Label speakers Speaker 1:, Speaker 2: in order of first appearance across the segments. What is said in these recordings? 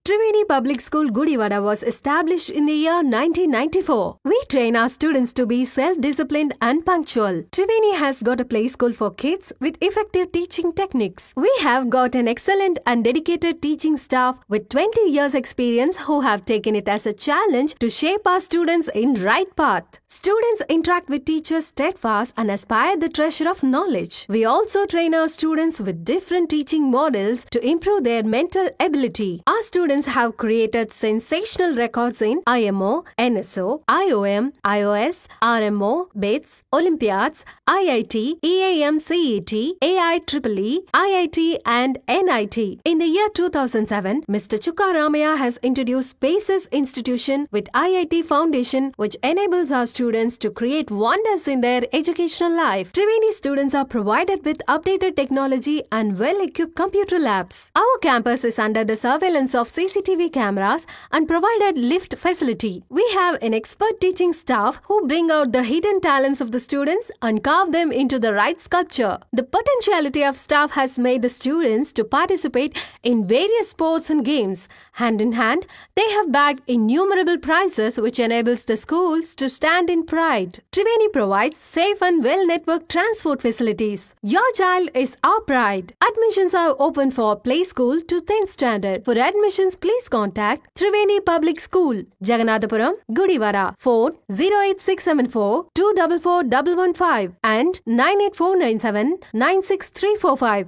Speaker 1: Triveni Public School Gudivada was established in the year 1994. We train our students to be self-disciplined and punctual. Triveni has got a play school for kids with effective teaching techniques. We have got an excellent and dedicated teaching staff with 20 years experience who have taken it as a challenge to shape our students in right path. Students interact with teachers steadfast and aspire the treasure of knowledge. We also train our students with different teaching models to improve their mental ability. Our students have created sensational records in IMO, NSO, IOM, IOS, RMO, BITS, Olympiads, IIT, EAM CET, AIEEE, IIT and NIT. In the year 2007, Mr. Chukka Ramaya has introduced Spaces Institution with IIT Foundation, which enables our students to create wonders in their educational life. Triveni students are provided with updated technology and well-equipped computer labs. Our campus is under the surveillance of CCTV cameras and provided lift facility. We have an expert teaching staff who bring out the hidden talents of the students and carve them into the right sculpture. The potentiality of staff has made the students to participate in various sports and games. Hand in hand, they have bagged innumerable prizes which enables the schools to stand in pride. Triveni provides safe and well-networked transport facilities. Your child is our pride. Admissions are open for play school to 10th standard. For admissions, please contact Triveni Public School, Jaganathapuram, Gudivada. Phone 08674 244115 and 98497 96345.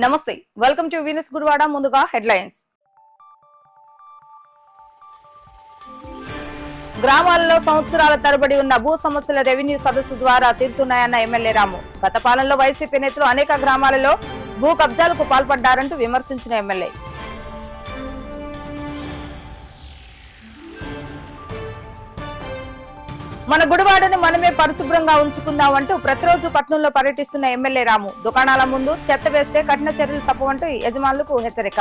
Speaker 2: నమస్తే welcome to Venus Gudivada. ముందుగా headlines. గ్రామాలలో సంవత్సరాల తరబడి ఉన్న భూ సమస్యల revenue సదస్సు ద్వారా తీరుతున్నాయన్న ఎమ్మెల్యే రాము. గత పాలనలో వైసీపీ నేతలు అనేక గ్రామాలలో భూ కబ్జాలకు పాల్పడ్డారంటూ విమర్శించిన ఎమ్మెల్యే. మన గుడివాడని మనమే పరిశుభ్రంగా ఉంచుకుందామంటూ ప్రతిరోజు పట్నంలో పర్యటిస్తున్న ఎమ్మెల్యే రాము. దుకాణాల ముందు చెత్త వేస్తే కఠిన చర్యలు తప్పవంటూ యజమానులకు హెచ్చరిక.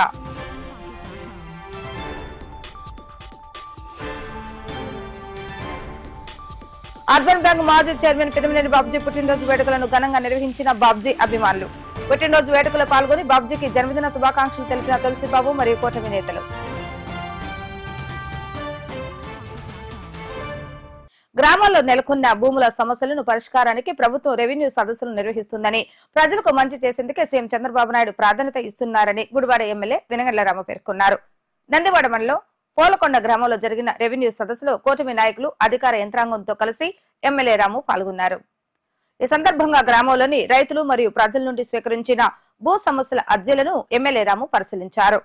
Speaker 2: అర్బన్ బ్యాంక్ మాజీ చైర్మన్ పిరమినేని బాబ్జీ పుట్టినరోజు వేడుకలను ఘనంగా నిర్వహించిన బాబ్జీ అభిమానులు. పుట్టినరోజు వేడుకలో పాల్గొని బాబ్జీకి జన్మదిన శుభాకాంక్షలు తెలిపిన తులసిబాబు మరియు కూటమి నేతలు. గ్రామాల్లో నెలకొన్న భూముల సమస్యలను పరిష్కారానికి ప్రభుత్వం రెవెన్యూ సదస్సులు నిర్వహిస్తుందని, ప్రజలకు మంచి చేసేందుకే సీఎం చంద్రబాబు నాయుడు ప్రాధాన్యత ఇస్తున్నారని గుడివాడ ఎమ్మెల్యే వెనగళ్ల రామ పేర్కొన్నారు. నందివాడ మండలం పోలకొండ గ్రామంలో జరిగిన రెవెన్యూ సదస్సులో కూటమి నాయకులు, అధికార యంత్రాంగంతో కలిసి ఎమ్మెల్యే రాము పాల్గొన్నారు. ఈ సందర్భంగా గ్రామంలోని రైతులు మరియు ప్రజల నుండి స్వీకరించిన భూ సమస్యల అర్జీలను ఎమ్మెల్యే రాము పరిశీలించారు.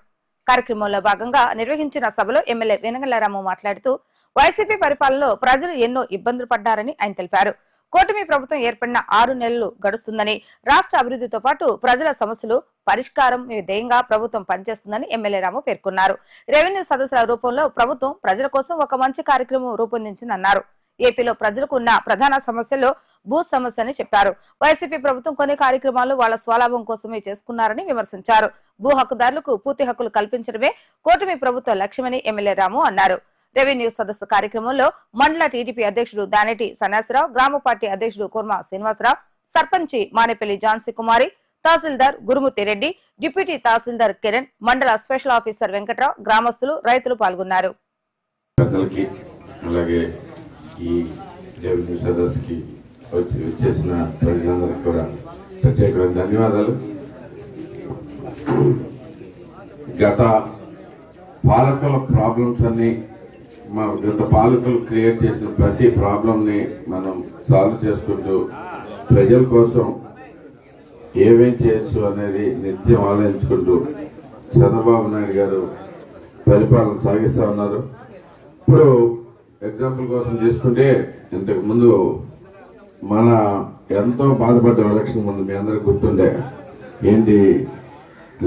Speaker 2: కార్యక్రమంలో భాగంగా నిర్వహించిన సభలో ఎమ్మెల్యే వెనగళ్ల రాము మాట్లాడుతూ వైసీపీ పరిపాలనలో ప్రజలు ఎన్నో ఇబ్బందులు పడ్డారని ఆయన తెలిపారు. కూటమి ప్రభుత్వం ఏర్పడిన 6 నెలలు గడుస్తుందని, రాష్ట్ర అభివృద్ధితో పాటు ప్రజల సమస్యలు పరిష్కారం ధ్యేయంగా ప్రభుత్వం పనిచేస్తుందని ఎమ్మెల్యే రాము పేర్కొన్నారు. రెవెన్యూ సదస్సుల రూపంలో ప్రభుత్వం ప్రజల కోసం ఒక మంచి కార్యక్రమం రూపొందించిందన్నారు. ఏపీలో ప్రజలకు ఉన్న ప్రధాన సమస్యలో భూ సమస్య అని చెప్పారు. వైసీపీ ప్రభుత్వం కొన్ని కార్యక్రమాలు వాళ్ల స్వలాభం కోసమే చేసుకున్నారని విమర్శించారు. భూ హక్కుదారులకు పూర్తి హక్కులు కల్పించడమే కూటమి ప్రభుత్వ లక్ష్యమని ఎమ్మెల్యే రాము అన్నారు. రెవెన్యూ సదస్సు కార్యక్రమంలో మండల టీడీపీ అధ్యక్షుడు దానేటి సన్యాసరావు, గ్రామ పార్టీ అధ్యక్షుడు కుర్మా శ్రీనివాసరావు, సర్పంచి మానేపల్లి ఝాన్సీ కుమారి, తహసీల్దార్ గురుమూర్తి రెడ్డి, డిప్యూటీ తహసీల్దార్ కిరణ్, మండల స్పెషల్ ఆఫీసర్ వెంకట్రావు, గ్రామస్తులు, రైతులు పాల్గొన్నారు.
Speaker 3: ఈ రెవెన్యూ సదస్సుకి వచ్చేసిన ప్రజలందరికీ కూడా ప్రత్యేకమైన ధన్యవాదాలు. గత పాలకుల ప్రాబ్లమ్స్ అన్ని, గత పాలకులు క్రియేట్ చేసిన ప్రతి ప్రాబ్లంని మనం సాల్వ్ చేసుకుంటూ ప్రజల కోసం ఏమేం చేయొచ్చు అనేది నిత్యం ఆలోచించుకుంటూ చంద్రబాబు నాయుడు గారు పరిపాలన సాగిస్తూ ఉన్నారు. ఇప్పుడు ఎగ్జాంపుల్ కోసం తీసుకుంటే, ఇంతకు ముందు మన ఎంతో బాధపడ్డ ఎలక్షన్ ముందు మీ అందరికి గుర్తుండే ఏంటి,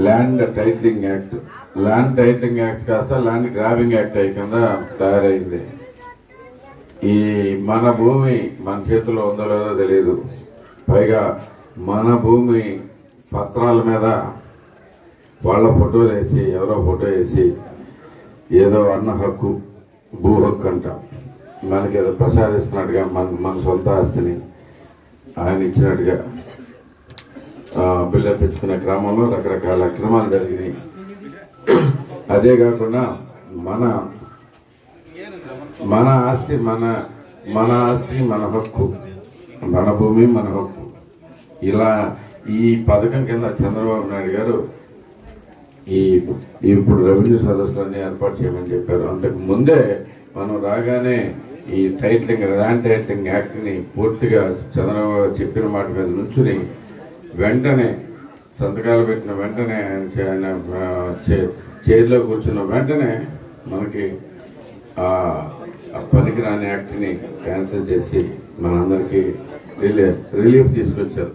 Speaker 3: land titling act. Land titling act కాస్త ల్యాండ్ గ్రాబింగ్ యాక్ట్ కింద తయారైంది. ఈ మన భూమి మన చేతిలో ఉందో లేదో తెలియదు. పైగా మన భూమి పత్రాల మీద వాళ్ళ ఫోటోలు వేసి, ఎవరో ఫోటో వేసి ఏదో అన్న హక్కు, భూ హక్కు అంట, మనకేదో ప్రసాదిస్తున్నట్టుగా మన సొంత ఆస్తిని ఆయన ఇచ్చినట్టుగా బిల్డప్ ఇచ్చుకునే క్రమంలో రకరకాల అక్రమాలు జరిగినాయి. అదే కాకుండా మన ఆస్తి మన హక్కు, మన భూమి మన హక్కు, ఇలా ఈ పథకం కింద చంద్రబాబు నాయుడు గారు ఇప్పుడు రెవెన్యూ సదస్సులన్నీ ఏర్పాటు చేయమని చెప్పారు. అంతకు ముందే మనం రాగానే ఈ ల్యాండ్ టైటిలింగ్ యాక్ట్ ని పూర్తిగా చంద్రబాబు చెప్పిన మాట మీద నుంచుని వెంటనే సంతకాలు పెట్టిన వెంటనే ఆయన చైర్లో కూర్చున్న వెంటనే మనకి పనికిరాని యాక్ట్ ని క్యాన్సిల్ చేసి మనందరికీ రిలీఫ్ తీసుకొచ్చారు.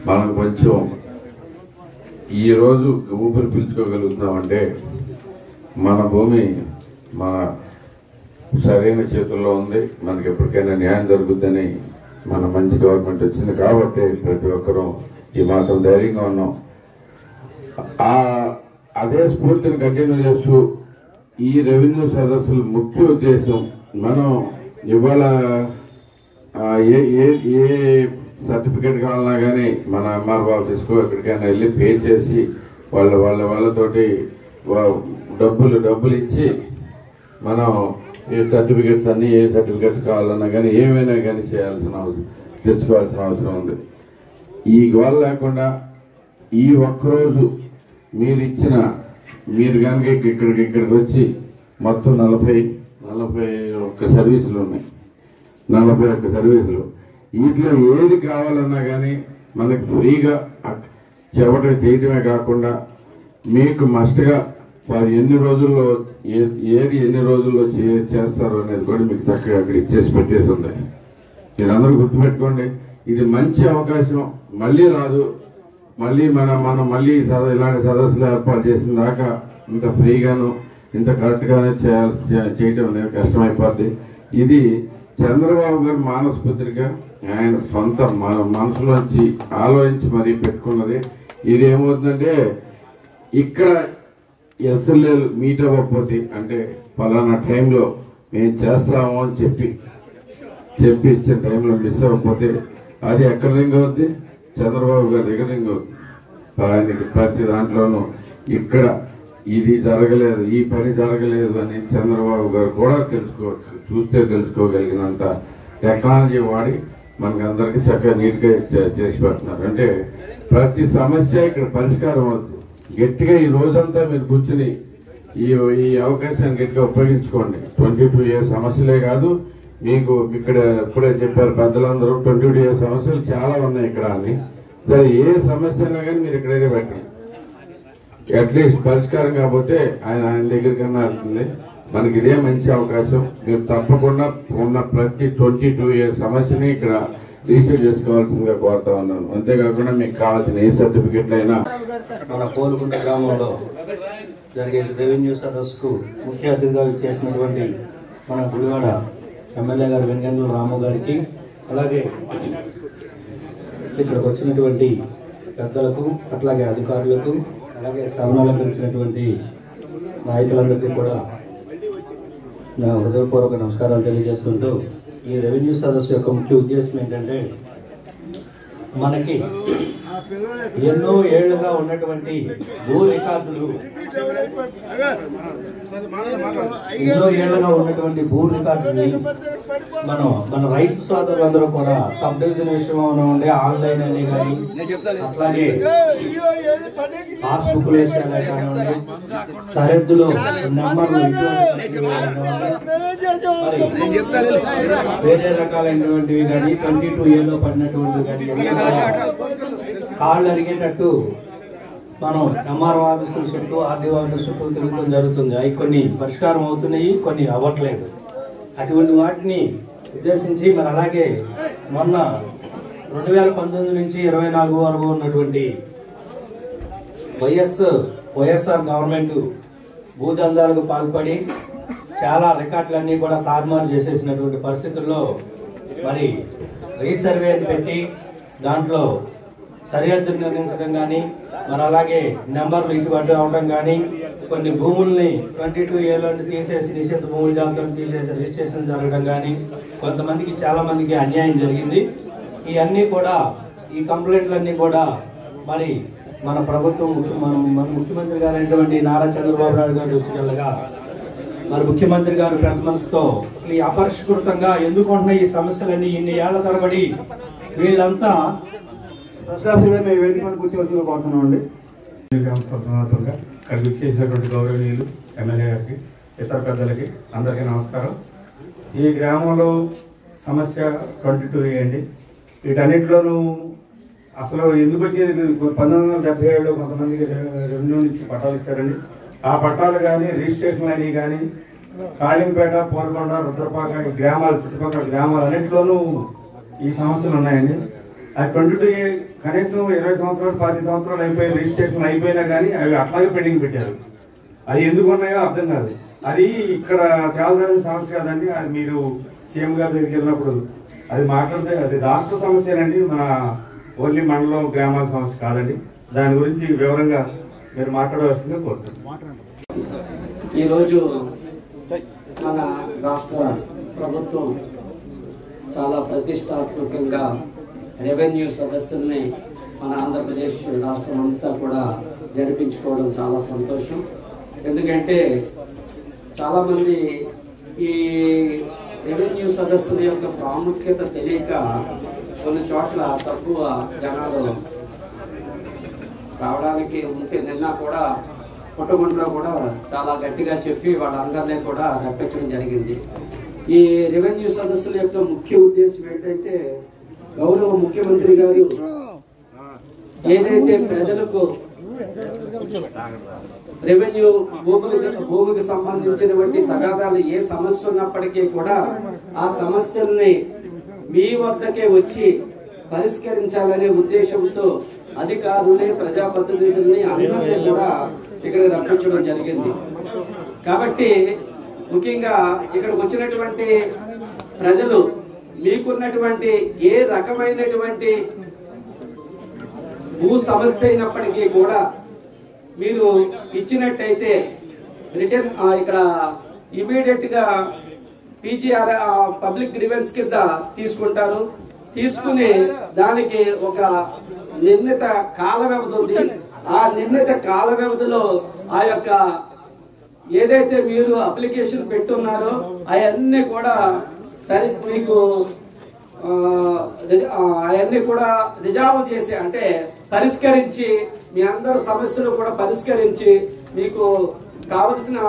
Speaker 3: మనం కొంచెం ఈ రోజు ఊపిరి పీల్చుకోగలుగుతున్నామంటే మన భూమి మన సరైన చేతుల్లో ఉంది. మనకి ఎప్పటికైనా న్యాయం జరుగుద్దని మన మంచి గవర్నమెంట్ వచ్చింది కాబట్టి ప్రతి ఒక్కరూ ఈ మాత్రం ధైర్యంగా ఉన్నాం. అదే స్ఫూర్తిని కంటిన్యూ చేస్తూ ఈ రెవెన్యూ సదస్సుల ముఖ్య ఉద్దేశం, మనం ఇవాళ ఏ సర్టిఫికేట్ కావాలన్నా కానీ మన ఎంఆర్ఓ ఆఫీస్కు ఎక్కడికైనా వెళ్ళి పే చేసి వాళ్ళతోటి డబ్బులు ఇచ్చి మనం ఏ సర్టిఫికేట్స్ కావాలన్నా కానీ ఏమైనా కానీ తెచ్చుకోవాల్సిన అవసరం ఉంది. ఈ గోల లేకుండా ఈ ఒక్కరోజు మీరు కనుక ఇక్కడికి వచ్చి మొత్తం 41 సర్వీసులు ఉన్నాయి. 41 సర్వీసులు, వీటిలో ఏది కావాలన్నా కానీ మనకి ఫ్రీగా చేయటమే కాకుండా మీకు మస్ట్గా వారు ఎన్ని రోజుల్లో చేస్తారు అనేది కూడా మీకు చక్కగా అక్కడ ఇచ్చేసి పెట్టేసి ఉంది. మీరందరూ గుర్తుపెట్టుకోండి, ఇది మంచి అవకాశం, మళ్ళీ రాదు. మనం మళ్ళీ ఇలాంటి సదస్సులు ఏర్పాటు చేసిన దాకా ఇంత ఫ్రీగాను ఇంత కరెక్ట్గానే చేయటం అనేది కష్టమైపోద్ది. ఇది చంద్రబాబు గారు మానసపుత్రిక, ఆయన సొంత మనసులోంచి ఆలోచించి మరీ పెట్టుకున్నది. ఇది ఏమవుతుందంటే ఇక్కడ ఎస్ఎల్ఏలు మీట్ అవ్వకపోతే, అంటే పలానా టైంలో మేము చేస్తాము అని చెప్పి ఇచ్చిన టైంలో మిస్ అవ్వకపోతే అది ఎక్కడ రింగ్ అవుద్ది? చంద్రబాబు గారి దగ్గర రింగ్ అవుతుంది. ఆయనకి ప్రతి దాంట్లోనూ ఇక్కడ ఇది జరగలేదు, ఈ పని జరగలేదు అని చంద్రబాబు గారు కూడా తెలుసుకోగలిగినంత టెక్నాలజీ వాడి మనకి అందరికీ చక్కగా నీట్గా చేసి పెడుతున్నారు. అంటే ప్రతి సమస్య ఇక్కడ పరిష్కారం అవుతుంది. గట్టిగా ఈ రోజంతా మీరు కూర్చుని ఈ అవకాశాన్ని గట్టిగా ఉపయోగించుకోండి. 22 years సమస్యలే కాదు, మీకు ఇక్కడ ఇప్పుడే చెప్పారు పెద్దలందరూ 22 years సమస్యలు చాలా ఉన్నాయి ఇక్కడ అని. సరే, ఏ సమస్య అయినా కానీ మీరు ఇక్కడైతే పెట్టండి. అట్లీస్ట్ పరిష్కారం కాకపోతే ఆయన దగ్గరికన్నా వెళ్తుంది. మనకి ఇదే మంచి అవకాశం. మీరు తప్పకుండా ఉన్న ప్రతి 22 years సమస్యని ఇక్కడ రిజిస్టర్ చేసుకోవాల్సిందిగా కోరుతా ఉన్నాను. అంతేకాకుండా మీకు కావాల్సిన ఏ సర్టిఫికెట్లు అయినా
Speaker 4: మన పోలుగుంట గ్రామంలో జరిగే రెవెన్యూ సదస్సుకు ముఖ్య అతిథిగా చేసినటువంటి మన గుడివాడ ఎమ్మెల్యే గారు వెంగండ్ల రాము గారికి, అలాగే ఇక్కడికి వచ్చినటువంటి పెద్దలకు, అట్లాగే అధికారులకు, అలాగే సభనాలకు వచ్చినటువంటి నాయకులందరికీ కూడా నా హృదయపూర్వక నమస్కారాలు తెలియజేసుకుంటూ, ఈ రెవెన్యూ సదస్సు యొక్క ముఖ్య ఉద్దేశం ఏంటంటే మనకి ఎన్నో ఏళ్లుగా ఉన్నటువంటి భూ రికార్డులు మన రైతు సోదరులందరూ కూడా సబ్ డివిజన్ విషయంలో ఉండే ఆన్లైన్ అని కానీ, అట్లాగే పాస్బుక్ విషయాలే కానివ్వండి, సరిహద్దులో నెంబర్లు, వేరే రకాలైనటువంటివి కానీ 22A పడినటువంటివి కానీ కాళ్ళు అరిగేటట్టు మనం ఎంఆర్ఓ ఆఫీసుల చుట్టూ, ఆర్డీఓ ఆఫీసు చుట్టూ తిరుగుతూ జరుగుతుంది. అవి కొన్ని పరిష్కారం అవుతున్నాయి, కొన్ని అవ్వట్లేదు. అటువంటి వాటిని ఉద్దేశించి మరి అలాగే మొన్న 2019 నుంచి 24 వరకు ఉన్నటువంటి వైఎస్ఆర్ గవర్నమెంట్ భూదందాలకు పాల్పడి చాలా రికార్డులన్నీ కూడా తారుమారు చేసేసినటువంటి పరిస్థితుల్లో మరి రీసర్వే అని పెట్టి దాంట్లో సరిహద్దులు నిర్ణయించడం కానీ, మరి అలాగే నెంబర్లు ఇటువంటి అవడం కానీ, కొన్ని భూముల్ని 22A తీసేసి నిషేధ భూముల జాబితాను తీసేసి రిజిస్ట్రేషన్ జరగడం కానీ, కొంతమందికి చాలా మందికి అన్యాయం జరిగింది. ఇవన్నీ కూడా ఈ కంప్లైంట్లన్నీ కూడా మరి మన ప్రభుత్వం మన ముఖ్యమంత్రి గారు అయినటువంటి నారా చంద్రబాబు నాయుడు గారు దృష్టికి వెళ్ళగా, మరి ముఖ్యమంత్రి గారు పెద్ద మనసుతో అసలు ఈ అపరిష్కృతంగా ఎందుకు ఉంటున్నాయి ఈ సమస్యలన్నీ ఇన్ని ఏళ్ల తరబడి వీళ్ళంతా ప్రశాసనగా మేము వేదిక మీద కూర్చోవలసిందిగా కోరుతున్నామండి.
Speaker 5: సందర్భంగా ఇక్కడికి విచ్చేసినటువంటి గౌరవనీయులు ఎమ్మెల్యే గారికి, ఇతర పెద్దలకి అందరికీ నమస్కారం. ఈ గ్రామంలో సమస్య 22A అండి. వీటన్నిటిలోనూ అసలు ఎందుకు వచ్చేది 1977లో కొంతమందికి రెవెన్యూ నుంచి పట్టాలు ఇచ్చారండి. ఆ పట్టాలు కానీ రిజిస్ట్రేషన్ అయినవి కానీ కాళింపేట, పోల్కొండ, రుద్రపాక ఈ గ్రామాల చుట్టుపక్కల గ్రామాలు అన్నింటిలోనూ ఈ సమస్యలు ఉన్నాయండి. ఆ 22A కనీసం 20 సంవత్సరాలు 10 సంవత్సరాలు అయిపోయి రిజిస్ట్రేషన్ అయిపోయినా కానీ అవి అట్లాగే పెండింగ్ పెట్టారు. అది ఎందుకు ఉన్నాయో అర్థం కాదు. అది ఇక్కడ తేల్దాల్సిన సమస్య కాదండి. అది మీరు సీఎం గారి దగ్గరికి వెళ్ళినప్పుడు అది మాట్లాడితే అది రాష్ట్ర సమస్యనండి, మన ఓన్లీ మండలం గ్రామాల సమస్య కాదండి. దాని గురించి వివరంగా మీరు మాట్లాడవలసిందిగా కోరుతున్నాను.
Speaker 6: ఈరోజు మన రాష్ట్ర ప్రభుత్వం చాలా ప్రతిష్టాత్మకంగా రెవెన్యూ సదస్సుల్ని మన ఆంధ్రప్రదేశ్ రాష్ట్రం అంతా కూడా జరిపించుకోవడం చాలా సంతోషం. ఎందుకంటే చాలామంది ఈ రెవెన్యూ సదస్సుల యొక్క ప్రాముఖ్యత తెలియక కొన్ని చోట్ల తక్కువ జనాలు రావడానికి ఉంటే, నిన్న కూడా పుట్టగుంటలో కూడా చాలా గట్టిగా చెప్పి వాళ్ళందరినీ కూడా రప్పించడం జరిగింది. ఈ రెవెన్యూ సదస్సుల యొక్క ముఖ్య ఉద్దేశం ఏంటంటే, గౌరవ ముఖ్యమంత్రి గారు ఏదైతే ప్రజలకు రెవెన్యూ భూమికి సంబంధించినటువంటి తగాదాలు ఏ సమస్య ఉన్నప్పటికీ కూడా ఆ సమస్యల్ని మీ వద్దకే వచ్చి పరిష్కరించాలనే ఉద్దేశంతో అధికారుల్ని, ప్రజాప్రతినిధుల్ని అందరినీ కూడా ఇక్కడ రప్పించడం జరిగింది. కాబట్టి ముఖ్యంగా ఇక్కడికి వచ్చినటువంటి ప్రజలు మీకున్నటువంటి ఏ రకమైనటువంటి భూ సమస్య అయినప్పటికీ కూడా మీరు ఇచ్చినట్టయితే రిటర్న్ ఇక్కడ ఇమీడియట్ గా పీజీఆర్ పబ్లిక్ గ్రీవెన్స్ కింద తీసుకుంటారు. తీసుకుని దానికి ఒక నిర్ణీత కాల వ్యవధి ఉంది. ఆ నిర్ణీత కాల వ్యవధిలో ఆ యొక్క ఏదైతే మీరు అప్లికేషన్ పెట్టున్నారో అవన్నీ కూడా సరి మీకు అవన్నీ కూడా రిజాల్వ్ చేసి, అంటే పరిష్కరించి, మీ అందరి సమస్యలు కూడా పరిష్కరించి మీకు కావలసిన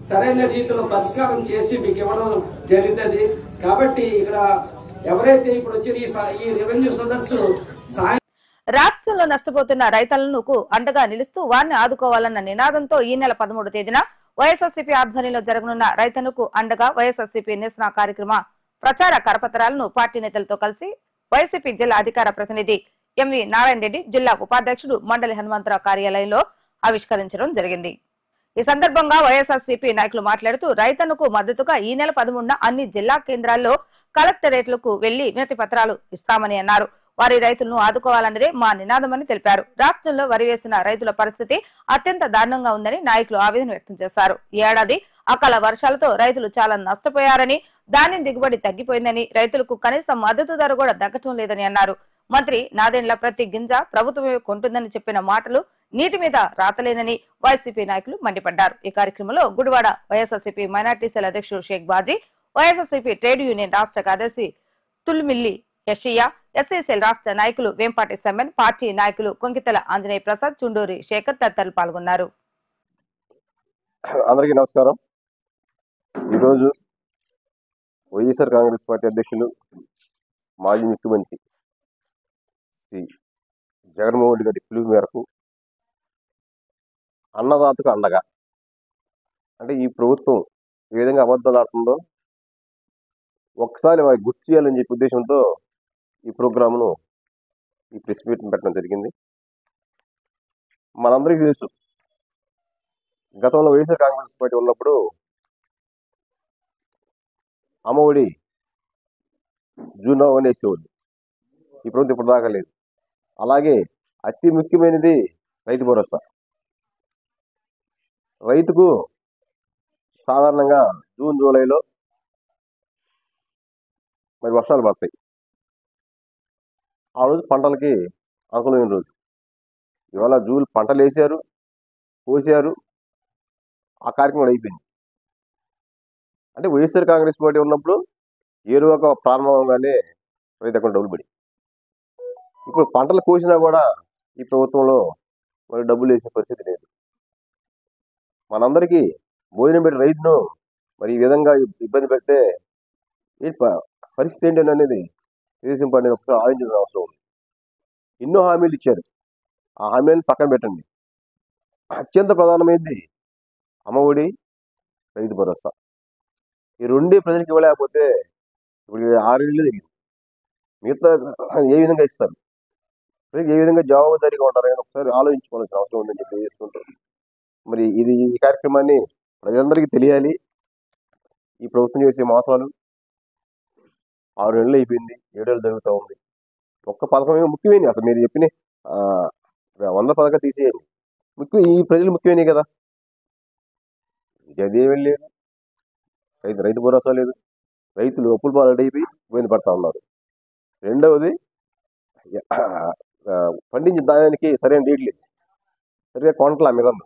Speaker 6: సరైన రీతిలో పరిష్కారం చేసి మీకు ఇవ్వడం జరుగుతుంది. కాబట్టి ఇక్కడ ఎవరైతే ఇప్పుడు వచ్చిన ఈ రెవెన్యూ సదస్సు
Speaker 2: రాష్ట్రంలో నష్టపోతున్న రైతులకు అండగా నిలుస్తూ వారిని ఆదుకోవాలన్న నినాదంతో ఈ నెల 13వ తేదీన వైఎస్ఆర్సీపీ ఆధ్వర్యంలో జరగనున్న రైతన్నకు అండగా వైఎస్ఆర్సీపీ నిరసన కార్యక్రమ ప్రచార కరపత్రాలను పార్టీ నేతలతో కలిసి వైసీపీ జిల్లా అధికార ప్రతినిధి ఎంవి నారాయణ రెడ్డి, జిల్లా ఉపాధ్యక్షుడు మండలి హనుమంతరావు కార్యాలయంలో ఆవిష్కరించడం జరిగింది. ఈ సందర్భంగా వైఎస్ఆర్సీపీ నాయకులు మాట్లాడుతూ రైతన్నకు మద్దతుగా ఈ నెల 13న అన్ని జిల్లా కేంద్రాల్లో కలెక్టరేట్లకు వెళ్లి వినతి పత్రాలు ఇస్తామని అన్నారు. వారి రైతులను ఆదుకోవాలన్నదే మా నినాదమని తెలిపారు. రాష్ట్రంలో వరి వేసిన రైతుల పరిస్థితి అత్యంత దారుణంగా ఉందని నాయకులు ఆవేదన వ్యక్తం చేశారు. ఈ ఏడాది అకాల వర్షాలతో రైతులు చాలా నష్టపోయారని, ధాన్యం దిగుబడి తగ్గిపోయిందని, రైతులకు కనీస మద్దతు ధర కూడా దక్కటం లేదని అన్నారు. మంత్రి నాదెండ్ల ప్రతి గింజ ప్రభుత్వమే కొంటుందని చెప్పిన మాటలు నీటి మీద రాతలేనని వైసీపీ నాయకులు మండిపడ్డారు. ఈ కార్యక్రమంలో గుడివాడ వైఎస్ఆర్సీపీ మైనార్టీ సెల్ అధ్యక్షుడు షేక్ బాజీ, వైఎస్ఆర్సీపీ ట్రేడ్ యూనియన్ రాష్ట్ర కార్యదర్శి తుల్మిల్లి యషియా, ఎస్సీసీఎల్ రాష్ట్ర నాయకులు వేంపాటి సెమ్మన్, పార్టీ నాయకులు కొంకితల ఆంజనేయ ప్రసాద్, చుండూరి శేఖర్ తదితరులు పాల్గొన్నారు.
Speaker 7: అందరికీ నమస్కారం. ఈరోజు వైఎస్ఆర్ కాంగ్రెస్ పార్టీ అధ్యక్షులు, మాజీ ముఖ్యమంత్రి శ్రీ జగన్మోహన్ రెడ్డి గారి పిలుపు మేరకు అన్నదాతకు అండగా, అంటే ఈ ప్రభుత్వం ఏ విధంగా అబద్ధాలు ఆడుతుందో ఒక్కసారి గుర్తు చేయాలని చెప్పే ఉద్దేశంతో ఈ ప్రోగ్రామ్ను, ఈ ప్రెస్ మీట్ని పెట్టడం జరిగింది. మనందరికీ తెలుసు, గతంలో వైఎస్ఆర్ కాంగ్రెస్ పార్టీ ఉన్నప్పుడు అమ్మఒడి జూన్ వేసేవాళ్ళు. ఈ ప్రభుత్వం ఇప్పుడు దాకా లేదు. అలాగే అతి ముఖ్యమైనది రైతు భరోసా. రైతుకు సాధారణంగా జూన్ జూలైలో మరి వర్షాలు పడతాయి. ఆ రోజు పంటలకి అనుకూలమైన రోజు. ఇవాళ జూన్ పంటలు వేసారు, కోసారు, ఆ కార్యక్రమం అయిపోయింది. అంటే వైఎస్ఆర్ కాంగ్రెస్ పార్టీ ఉన్నప్పుడు ఏరువాక ప్రారంభంగానే రైతు అకౌంట్ డబ్బులు పడి, ఇప్పుడు పంటలు కోసినా కూడా ఈ ప్రభుత్వంలో మరి డబ్బులు వేసే పరిస్థితి లేదు. మనందరికీ భోజనం పెట్టి రైతును మరి ఈ విధంగా ఇబ్బంది పెడితే పరిస్థితి ఏంటి అనేది తెలుగుదేశం పార్టీ ఒకసారి ఆలోచించిన అవసరం ఉంది. ఎన్నో హామీలు ఇచ్చారు, ఆ హామీలను పక్కన పెట్టండి. అత్యంత ప్రధానమైనది అమ్మఒడి, రైతు భరోసా. ఈ రెండే ప్రజలకు ఇవ్వలేకపోతే ఇప్పుడు 6 ఏళ్ళు జరిగింది. మిగతా ఏ విధంగా ఇస్తారు, ప్రజలకు ఏ విధంగా జవాబుదారీగా ఉంటారని ఒకసారి ఆలోచించుకోవాల్సిన అవసరం ఉందని చెప్పి చేసుకుంటారు. మరి ఈ కార్యక్రమాన్ని ప్రజలందరికీ తెలియాలి. ఈ ప్రభుత్వం చేసే మోసాలు 6 నెలలు అయిపోయింది, 7 ఏళ్ళు జరుగుతూ ఉంది. ఒక్క పథకం ముఖ్యమైన, అసలు మీరు చెప్పిన 100 పథకాలు తీసేయండి, ముఖ్యం ఈ ప్రజలు ముఖ్యమైనవి కదా. అదేమీ లేదు, రైతు భరోసా లేదు, రైతులు అప్పుల పాలైపోయి ఇబ్బంది పడతా ఉన్నారు. రెండవది పండించిన ధాన్యానికి సరైన రేట్ లేదు, సరిగ్గా కొనట్లా. మిలం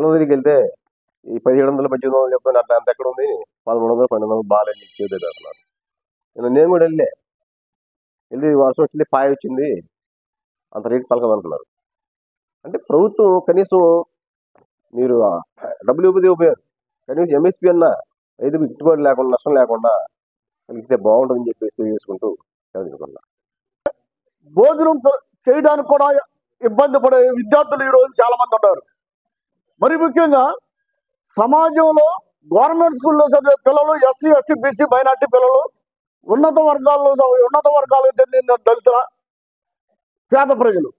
Speaker 7: దగ్గరికి వెళ్తే ఈ 1700, 1800 చెప్తాను, అట్లా అంత ఎక్కడ ఉంది, 1100, 1200 బాగాలని చేతున్నారు. నేను కూడా వెళ్ళి వర్షం వచ్చింది, పాయ వచ్చింది, అంత రేటు పలకదు అంటున్నారు. అంటే ప్రభుత్వం కనీసం మీరు డబ్బులు ఇవ్వదే ఉపయోగం, కనీసం ఎంఎస్పీ అన్న రైతుకు గిట్టుబాటు లేకుండా, నష్టం లేకుండా కలిగిస్తే బాగుంటుందని చెప్పేసి చేసుకుంటూ చదువుకున్నా.
Speaker 8: భోజనం చేయడానికి కూడా ఇబ్బంది పడే విద్యార్థులు ఈరోజు చాలా మంది ఉన్నారు. మరి ముఖ్యంగా సమాజంలో గవర్నమెంట్ స్కూల్లో చదివే పిల్లలు, ఎస్సీ, ఎస్టీ, బీసీ, మైనార్టీ పిల్లలు, ఉన్నత వర్గాలకు చెందిన దళితుల పేద ప్రజలు,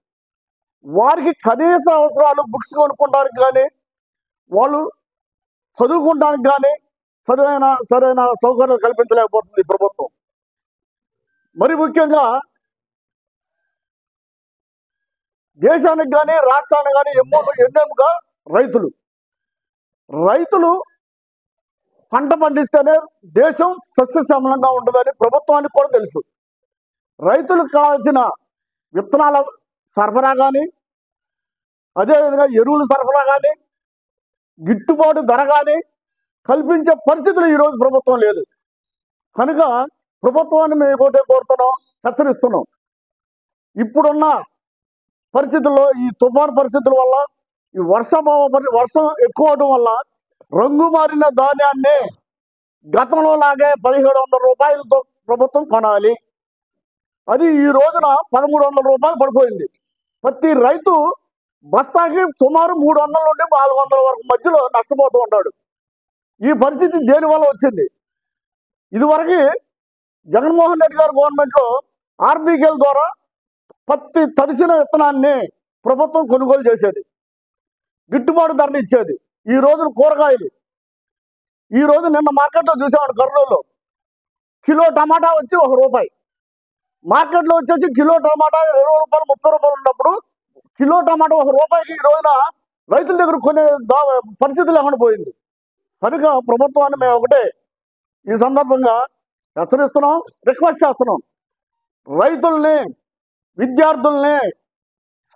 Speaker 8: వారికి కనీస అవసరాలు బుక్స్ కొనుక్కోవడానికి కానీ, వాళ్ళు చదువుకోవడానికి కానీ సరైన సౌకర్యాలు కల్పించలేకపోతుంది ప్రభుత్వం. మరి ముఖ్యంగా దేశానికి కానీ రాష్ట్రానికి కానీ ఎన్నెముక రైతులు పంట పండిస్తేనే దేశం సస్యశ్యామలంగా ఉంటుందని ప్రభుత్వానికి కూడా తెలుసు. రైతులకు కావాల్సిన విత్తనాల సరఫరా కానీ, అదేవిధంగా ఎరువుల సరఫరా కానీ, గిట్టుబాటు ధర కానీ కల్పించే పరిస్థితులు ఈరోజు ప్రభుత్వం లేదు. కనుక ప్రభుత్వాన్ని మేము ఒకటే కోరుతున్నాం, హెచ్చరిస్తున్నాం. ఇప్పుడున్న పరిస్థితుల్లో, ఈ తుఫాను పరిస్థితుల వల్ల, ఈ వర్షం ఎక్కువ అవడం వల్ల రంగు మారిన ధాన్యాన్ని గతంలో లాగే 1700 రూపాయలతో ప్రభుత్వం కొనాలి. అది ఈ రోజున 1300 రూపాయలు పడిపోయింది. ప్రతి రైతు బస్తాకి సుమారు 300 నుండి 400 వరకు మధ్యలో నష్టపోతూ ఉంటాడు. ఈ పరిస్థితి దేనివల్ల వచ్చింది? ఇదివరకు జగన్మోహన్ రెడ్డి గారి గవర్నమెంట్లో ఆర్బీకేల ద్వారా పత్తి తడిసిన విత్తనాన్ని ప్రభుత్వం కొనుగోలు చేసేది, గిట్టుబాటు ధరలు ఇచ్చేది. ఈ రోజున కూరగాయలు, ఈ రోజు నిన్న మార్కెట్లో చూసామండి, కర్నూలులో కిలో టమాటా వచ్చి ₹1, మార్కెట్లో వచ్చేసి కిలో టమాటా 20 రూపాయలు, 30 రూపాయలు ఉన్నప్పుడు కిలో టమాటా ₹1 ఈ రోజున రైతుల దగ్గర కొనే పరిస్థితి లేకుండా పోయింది. కనుక ప్రభుత్వాన్ని మేము ఒకటే ఈ సందర్భంగా హెచ్చరిస్తున్నాం, రిక్వెస్ట్ చేస్తున్నాం. రైతుల్ని, విద్యార్థుల్ని,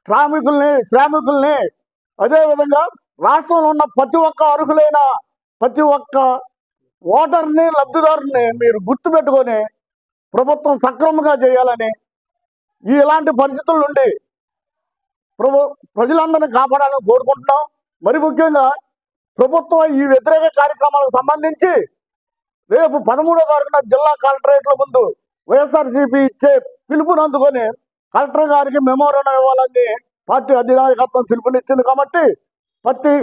Speaker 8: శ్రామికుల్ని అదేవిధంగా రాష్ట్రంలో ఉన్న ప్రతి ఒక్క అర్హులైన ప్రతి ఒక్క ఓటర్ని, లబ్ధిదారుని మీరు గుర్తుపెట్టుకొని ప్రభుత్వం సక్రమంగా చేయాలని, ఇలాంటి పరిస్థితుల నుండి ప్రజలందరినీ కాపాడాలని కోరుకుంటున్నాం. మరి ముఖ్యంగా ప్రభుత్వం ఈ వ్యతిరేక కార్యక్రమాలకు సంబంధించి రేపు 13వ తారీఖున జిల్లా కలెక్టరేట్ల ముందు వైఎస్ఆర్సీపీ ఇచ్చే పిలుపుని అందుకొని కలెక్టర్ గారికి మెమోరాండం ఇవ్వాలని పార్టీ అధినాయకత్వం పిలుపునిచ్చింది. కాబట్టి ప్రతి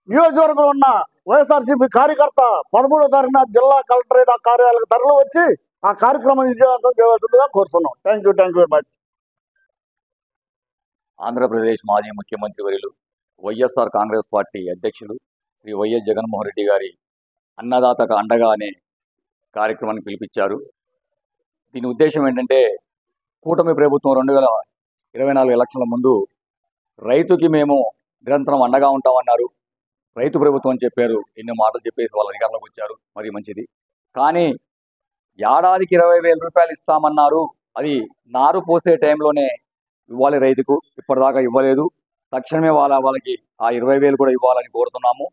Speaker 8: నియోజకవర్గంలో ఉన్న వైఎస్ఆర్సీపీ కార్యకర్త 13వ తారీఖున జిల్లా కలెక్టరేట్ కార్యాలయాలకు తరలి వచ్చి ఆ కార్యక్రమం విజయవంతం చేయవలసిందిగా కోరుతున్నాం. Thank you very much.
Speaker 9: Andhra Pradesh మాజీ ముఖ్యమంత్రి వర్యులు, వైఎస్ఆర్ కాంగ్రెస్ పార్టీ అధ్యక్షులు శ్రీ వైఎస్ జగన్మోహన్ రెడ్డి గారి అన్నదాతకు అండగా అనే కార్యక్రమాన్ని పిలిపించారు. దీని ఉద్దేశం ఏంటంటే, కూటమి ప్రభుత్వం 24 ఎలక్షన్ల ముందు రైతుకి మేము నిరంతరం అండగా ఉంటామన్నారు. రైతు ప్రభుత్వం అని చెప్పారు. ఎన్నో మాటలు చెప్పేసి వాళ్ళ అధికారంలోకి వచ్చారు. మరి మంచిది. కానీ ఏడాదికి 20,000 రూపాయలు ఇస్తామన్నారు. అది నారు పోసే టైంలోనే ఇవ్వాలి రైతుకు. ఇప్పటిదాకా ఇవ్వలేదు. తక్షణమే వాళ్ళకి ఆ 20,000 కూడా ఇవ్వాలని కోరుతున్నాము.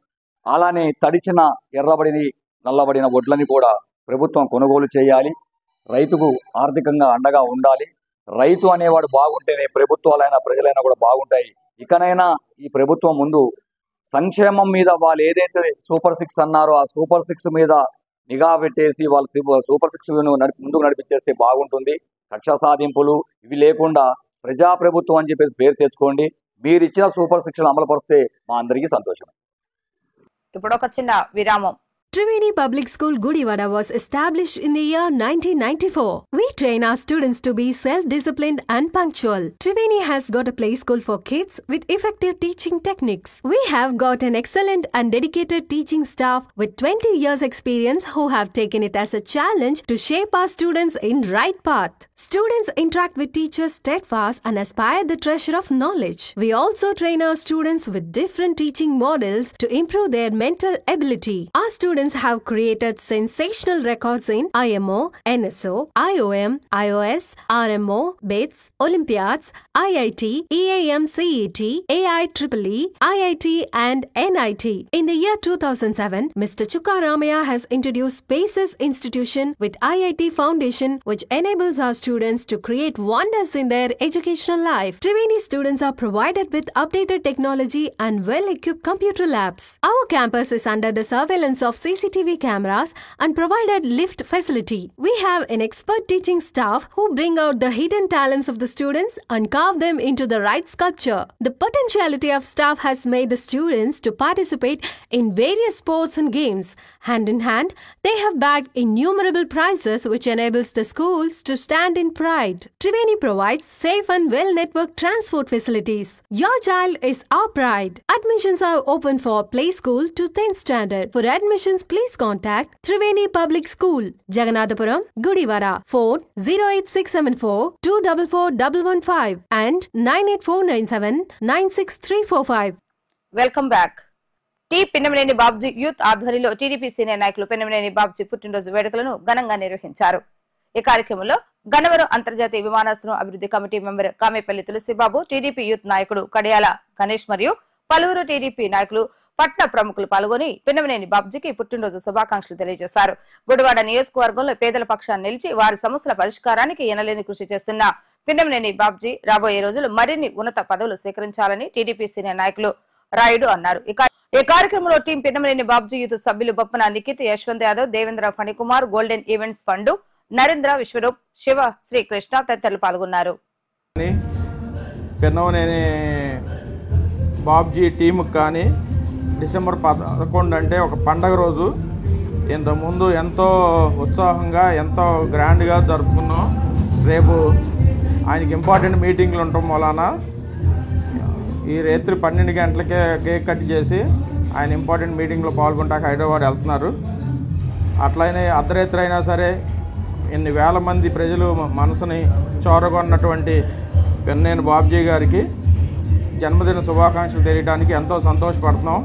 Speaker 9: అలానే తడిచిన ఎర్రబడిని నల్లబడిన వడ్లని కూడా ప్రభుత్వం కొనుగోలు చేయాలి. రైతుకు ఆర్థికంగా అండగా ఉండాలి. రైతు అనేవాడు బాగుంటేనే ప్రభుత్వాలైనా ప్రజలైనా కూడా బాగుంటాయి. ఇకనైనా ఈ ప్రభుత్వం ముందు సంక్షేమం మీద వాళ్ళు ఏదైతే సూపర్ 6 అన్నారో ఆ సూపర్ 6 మీద నిఘా పెట్టేసి వాళ్ళు సూపర్ 6 ముందుకు నడిపించేస్తే బాగుంటుంది. కక్ష సాధింపులు ఇవి లేకుండా ప్రజాప్రభుత్వం అని చెప్పేసి పేరు తెచ్చుకోండి. మీరు ఇచ్చిన సూపర్ 6 అమలుపరిస్తే మా అందరికీ సంతోషం.
Speaker 2: ఇప్పుడు ఒక చిన్న విరామం.
Speaker 1: Triveni Public School Gudivada was established in the year 1994. We train our students to be self-disciplined and punctual. Triveni has got a play school for kids with effective teaching techniques. We have got an excellent and dedicated teaching staff with 20 years experience who have taken it as a challenge to shape our students in right path. Students interact with teachers steadfast and aspire the treasure of knowledge. We also train our students with different teaching models to improve their mental ability. Our students have created sensational records in IMO, NSO, IOM, IOS, RMO, BITS, Olympiads, IIT, EAM CET, AIEEE, IIT and NIT. In the year 2007, Mr. Chukka Ramaya has introduced Spaces Institution with IIT Foundation, which enables our students to create wonders in their educational life. Triveni students are provided with updated technology and well-equipped computer labs. Our campus is under the surveillance of CCTV cameras and provided lift facility. We have an expert teaching staff who bring out the hidden talents of the students and carve them into the right sculpture. The potentiality of staff has made the students to participate in various sports and games. Hand in hand, they have bagged innumerable prizes which enables the schools to stand in pride. Triveni provides safe and well-networked transport facilities. Your child is our pride. Admissions are open for play school to 10th standard. For admissions, please contact Triveni Public School, Jagannathpuram, Gudivada. Phone 08674 244115 and 98497 96345.
Speaker 2: Welcome back. టీ Pinnamaneni Babji youth ఆధ్వర్యంలో TDP senior నాయకులు పిన్నమనేని బాబ్జీ పుట్టినరోజు వేడుకలను ఘనంగా నిర్వహించారు. ఈ కార్యక్రమంలో గన్నవరం అంతర్జాతీయ విమానాశ్రయం అభివృద్ధి committee member Kamepalli Tulasibabu, TDP youth నాయకుడు కడియాల గణేష్ మరియు పలువురు టీడీపీ నాయకులు, పట్న ప్రముఖులు పాల్గొని పిన్నమనేని బాబ్జీకి పుట్టినరోజు శుభాకాంక్షలు తెలియజేశారు. గుడివాడ నియోజకవర్గంలో పేదల పక్షాన్ని నిలిచి వారి సమస్యల పరిష్కారానికి ఎనలేని కృషి చేస్తున్న పిన్నమనేని బాబ్జీ రాబోయే రోజులు మరిన్ని ఉన్నత పదవులు స్వీకరించాలని టీడీపీ సీనియర్ నాయకులు రాయుడు అన్నారు. ఈ కార్యక్రమంలో టీం పిన్నమనేని బాబ్జీ యూత్ సభ్యులు Boppana Nikhit, Yashwant Yadav, Devendra Phanikumar, golden events fund, Narendra, Vishwaroop, Shiva, Srikrishna తదితరులు పాల్గొన్నారు.
Speaker 10: పిన్నమనేని బాబ్జీ టీముకు కానీ డిసెంబర్ 11 అంటే ఒక పండగ రోజు. ఇంతకుముందు ఎంతో ఉత్సాహంగా ఎంతో గ్రాండ్గా జరుపుకున్నాం. రేపు ఆయనకి ఇంపార్టెంట్ మీటింగ్లు ఉండటం వలన ఈ రాత్రి 12 గంటలకే కేక్ కట్ చేసి ఆయన ఇంపార్టెంట్ మీటింగ్లో పాల్గొంటాక హైదరాబాద్ వెళ్తున్నారు. అట్లయినా అర్ధరాత్రి అయినా సరే ఎన్ని వేల మంది ప్రజలు మనసుని చోరగొన్నటువంటి పిన్నమనేని బాబ్జీ గారికి జన్మదిన శుభాకాంక్షలు తెలియడానికి ఎంతో సంతోషపడుతున్నాం.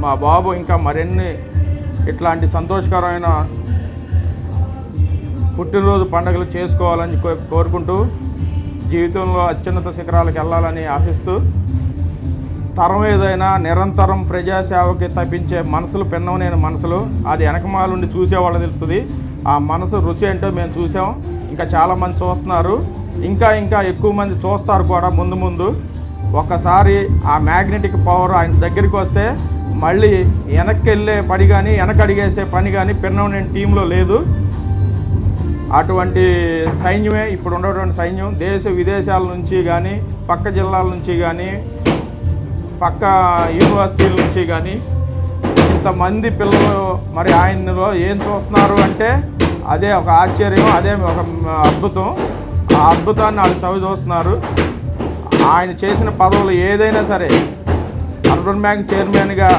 Speaker 10: మా బాబు ఇంకా మరిన్ని ఇట్లాంటి సంతోషకరమైన పుట్టినరోజు పండుగలు చేసుకోవాలని కోరుకుంటూ జీవితంలో అత్యున్నత శిఖరాలకు వెళ్ళాలని ఆశిస్తూ, తరం ఏదైనా నిరంతరం ప్రజాసేవకి తప్పించే మనసులు పిన్నమనేని మనసులు. అది వెనకమాలుండి చూసేవాళ్ళు తెలుస్తుంది. ఆ మనసు రుచి ఏంటో మేము చూసాం. ఇంకా చాలామంది చూస్తున్నారు. ఇంకా ఎక్కువ మంది చూస్తారు కూడా ముందు ముందు. ఒక్కసారి ఆ మ్యాగ్నెటిక్ పవర్ ఆయన దగ్గరికి వస్తే మళ్ళీ వెనక్కి వెళ్ళే పని కానీ వెనకడిగేసే పని కానీ పిన్నమనేని టీంలో లేదు. అటువంటి సైన్యమే ఇప్పుడు ఉన్నటువంటి సైన్యం. దేశ విదేశాల నుంచి కానీ, పక్క జిల్లాల నుంచి కానీ, పక్క యూనివర్సిటీల నుంచి కానీ ఇంతమంది పిల్లలు మరి ఆయనలో ఏం చూస్తున్నారు అంటే అదే ఒక ఆశ్చర్యం, అదే ఒక అద్భుతం. ఆ అద్భుతాన్ని వాళ్ళు చవి చూస్తున్నారు. ఆయన చేసిన పదవులు ఏదైనా సరే, అర్బన్ బ్యాంక్ చైర్మన్గా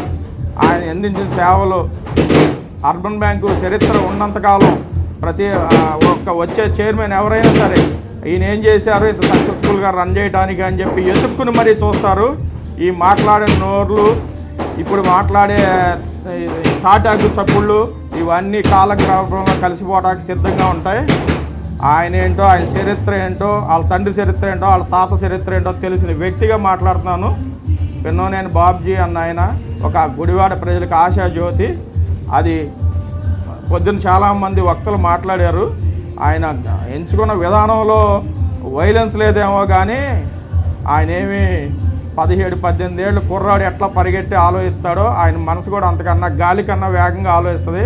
Speaker 10: ఆయన అందించిన సేవలు, అర్బన్ బ్యాంకు చరిత్ర ఉన్నంతకాలం ప్రతి ఒక్క వచ్చే చైర్మన్ ఎవరైనా సరే ఈయన ఏం చేశారు, ఇంత సక్సెస్ సక్సెస్ఫుల్గా రన్ చేయడానికి అని చెప్పి ఎదుర్కొని మరీ చూస్తారు. ఈ మాట్లాడే నోర్లు, ఇప్పుడు మాట్లాడే తాటాకు చప్పుళ్ళు ఇవన్నీ కాలక్రమంలో కలిసిపోవడానికి సిద్ధంగా ఉంటాయి. ఆయన ఏంటో, ఆయన చరిత్ర ఏంటో, వాళ్ళ తండ్రి చరిత్ర ఏంటో, వాళ్ళ తాత చరిత్ర ఏంటో తెలిసిన వ్యక్తిగా మాట్లాడుతున్నాను. పిన్నోనేని బాబ్జీ అన్న ఆయన ఒక గుడివాడ ప్రజలకు ఆశాజ్యోతి. అది పొద్దున్న చాలామంది వక్తలు మాట్లాడారు. ఆయన ఎంచుకున్న విధానంలో వైలెన్స్ లేదేమో కానీ ఆయన ఏమి 17-18 ఏళ్ళు కుర్రాడు ఎట్లా పరిగెట్టి ఆలోచిస్తాడో ఆయన మనసు కూడా అంతకన్నా గాలి కన్నా వేగంగా ఆలోచిస్తుంది.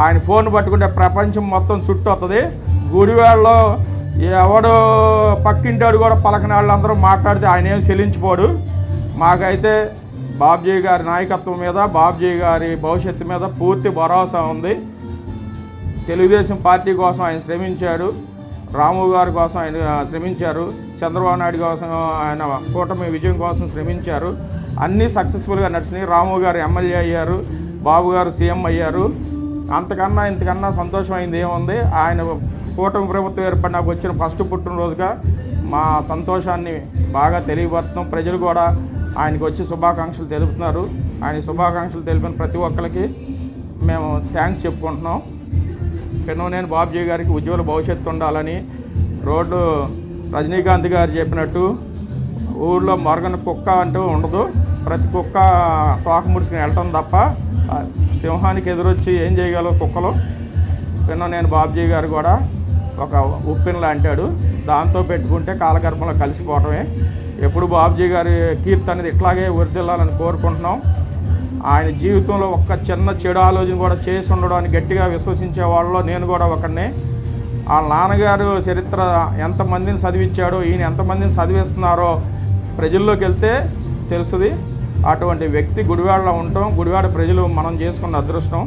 Speaker 10: ఆయన ఫోన్ పట్టుకుంటే ప్రపంచం మొత్తం చుట్టూ వస్తుంది. గుడివాడలో ఎవడు పక్కింటాడు కూడా పలకని వాళ్ళు అందరూ మాట్లాడితే ఆయన ఏం చెల్లించిపోడు. మాకైతే బాబ్జీ గారి నాయకత్వం మీద, బాబ్జీ గారి భవిష్యత్తు మీద పూర్తి భరోసా ఉంది. తెలుగుదేశం పార్టీ కోసం ఆయన శ్రమించాడు, రాము గారి కోసం ఆయన శ్రమించారు, చంద్రబాబు నాయుడు కోసం ఆయన కూటమి విజయం కోసం శ్రమించారు. అన్నీ సక్సెస్ఫుల్గా నడిచినాయి. రాము గారు ఎమ్మెల్యే అయ్యారు, బాబు గారు సీఎం అయ్యారు. అంతకన్నా ఇంతకన్నా సంతోషమైంది ఏముంది? ఆయన కూటమి ప్రభుత్వం ఏర్పడినాకు వచ్చిన ఫస్ట్ పుట్టినరోజుగా మా సంతోషాన్ని బాగా తెలియపరుస్తున్నాం. ప్రజలు కూడా ఆయనకు వచ్చి శుభాకాంక్షలు తెలుపుతున్నారు. ఆయన శుభాకాంక్షలు తెలిపిన ప్రతి ఒక్కరికి మేము థ్యాంక్స్ చెప్పుకుంటున్నాం. పిన్నోనేని బాబ్జీ గారికి ఉజ్వల భవిష్యత్తు ఉండాలని, రోడ్డు రజనీకాంత్ గారు చెప్పినట్టు ఊళ్ళో మరగని కుక్క అంటూ ఉండదు. ప్రతి కుక్క తోక ముడుచుకుని వెళ్ళటం తప్ప సింహానికి ఎదురొచ్చి ఏం చేయగలవు కుక్కలు. పిన్నోనేని బాబ్జీ గారు కూడా ఒక ఉప్పినలా అంటాడు. దాంతో పెట్టుకుంటే కాలగర్భంలో కలిసిపోవటమే. ఎప్పుడు బాబ్జీ గారి కీర్తి అనేది ఇట్లాగే వర్ధిల్లాలని కోరుకుంటున్నాం. ఆయన జీవితంలో ఒక్క చిన్న చెడు ఆలోచన కూడా చేసి ఉండడాన్ని గట్టిగా విశ్వసించే వాళ్ళలో నేను కూడా ఒకడిని. వాళ్ళ నాన్నగారు చరిత్ర ఎంతమందిని చదివించాడో, ఈయన ఎంతమందిని చదివిస్తున్నారో ప్రజల్లోకి వెళ్తే తెలుస్తుంది. అటువంటి వ్యక్తి గుడివాడలో ఉండటం, గుడివాడ ప్రజలు మనం చేసుకున్న అదృష్టం.